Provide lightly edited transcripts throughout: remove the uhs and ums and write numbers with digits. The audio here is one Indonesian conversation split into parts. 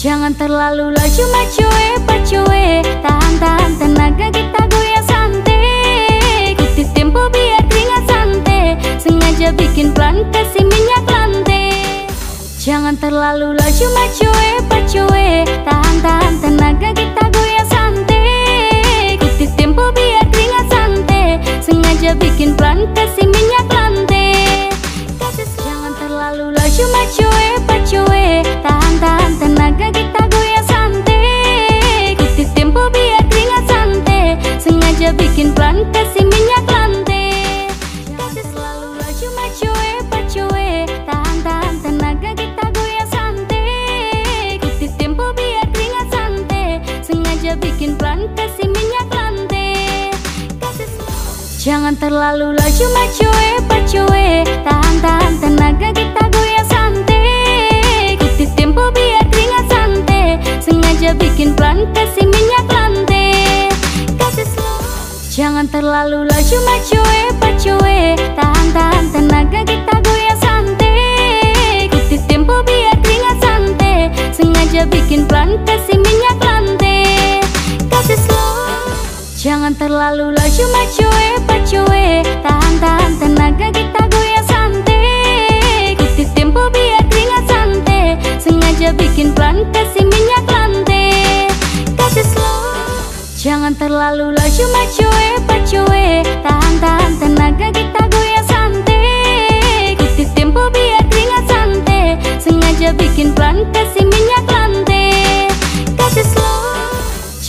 Jangan terlalu laju maju pacuwe, tahan-tahan tenaga kita goyang santai. Ikuti tempo biar keringat santai, sengaja bikin pelan kasih minyak lantai. Jangan terlalu laju maju pacuwe, tahan-tahan tenaga kita goyang santai. Ikuti tempo biar keringat santai, sengaja bikin pelan kasih minyak lantai. Jangan terlalu laju maju pacuwe, tahan-tahan tenaga kita goyang santai. Ikuti tempo biar keringat santai, sengaja bikin pelan kasih minyak lantai. Jangan terlalu laju maju pacuwe, tahan-tahan tenaga kita goyang santai. Ikuti tempo biar keringat santai, sengaja bikin pelan kasih minyak lantai. Jangan terlalu laju maju pacuwe, tahan-tahan tenaga kita goyang santai. Ikuti tempo biar keringat santai, sengaja bikin pelan kasih minyak lantai. Jangan terlalu laju maju pacuwe, tahan-tahan tenaga kita goyang santai. Ikuti tempo biar keringat santai, sengaja bikin pelan kasih minyak lantai. Jangan terlalu laju maju pacuwe, tahan-tahan tenaga kita goyang santai. Ikuti tempo biar keringat santai, sengaja bikin pelan kasih minyak lantai. Jangan terlalu laju maju pacuwe, tahan-tahan tenaga kita goyang santai. Ikuti tempo biar keringat santai, sengaja bikin pelan kasih minyak lantai.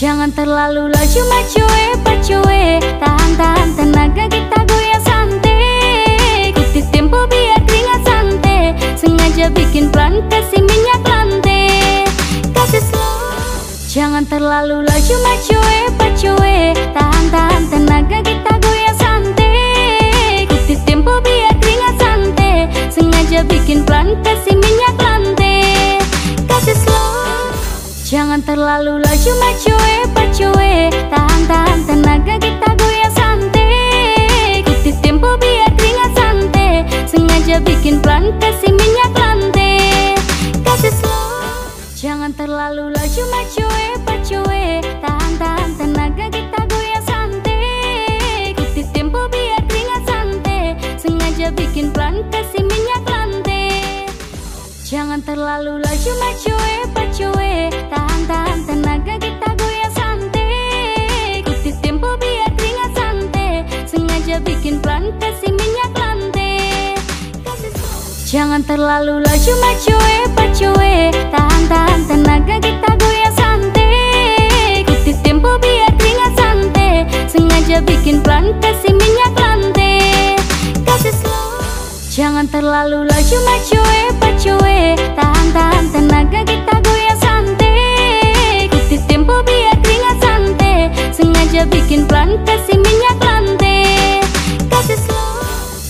Jangan terlalu laju maju pacuwe, tahan-tahan tenaga kita goyang santai. Ikuti tempo biar keringat santai, sengaja bikin pelan kasih minyak lantai. Jangan terlalu laju maju pacuwe, tahan-tahan tenaga kita goyang santai. Ikuti tempo biar keringat santai, sengaja bikin pelan kasih minyak lantai. Jangan terlalu laju maju pacuwe, tahan-tahan tenaga kita goyang santai. Ikuti tempo biar keringat santai, sengaja bikin pelan kasih minyak lantai. Jangan terlalu laju maju pacuwe, tahan-tahan tenaga kita goyang santai. Ikuti tempo biar keringat santai, sengaja bikin pelan kasih minyak lantai. Jangan terlalu laju maju pacuwe, tahan-tahan tenaga kita goyang santai. Ikuti tempo biar keringat santai, sengaja bikin pelan kasih minyak lantai. Jangan terlalu laju maju pacuwe, tahan-tahan tenaga kita goyang santai. Ikuti tempo biar keringat santai, sengaja bikin pelan kasih minyak lantai. Jangan terlalu laju maju pacuwe, tahan-tahan tenaga kita goyang santai. Ikuti tempo biar keringat santai, sengaja bikin pelan kasih minyak lantai.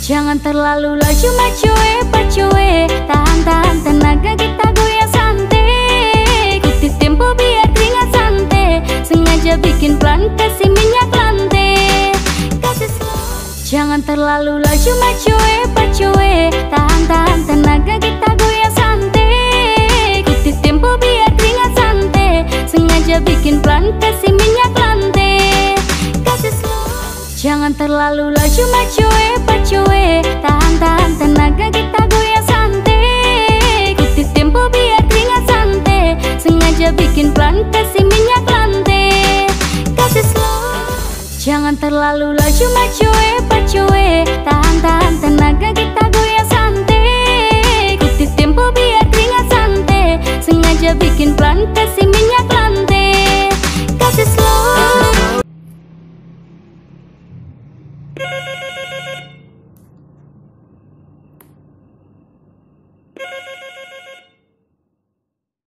Jangan terlalu laju maju pacuwe, tahan-tahan tenaga kita goyang santai. Ikuti tempo biar keringat santai, sengaja bikin pelan kasih minyak lantai. Jangan terlalu laju maju pacuwe, tahan-tahan tenaga kita goyang santai. Ikuti tempo biar keringat santai, sengaja bikin pelan kasih minyak lantai. Jangan terlalu laju maju pacuwe, tahan-tahan tenaga kita goyang santai. Ikuti tempo biar keringat santai, sengaja bikin pelan kasih minyak lantai. Jangan terlalu laju maju pacuwe, tahan-tahan tenaga kita goyang santai. Ikuti tempo biar keringat santai, sengaja bikin pelan kasih minyak lantai.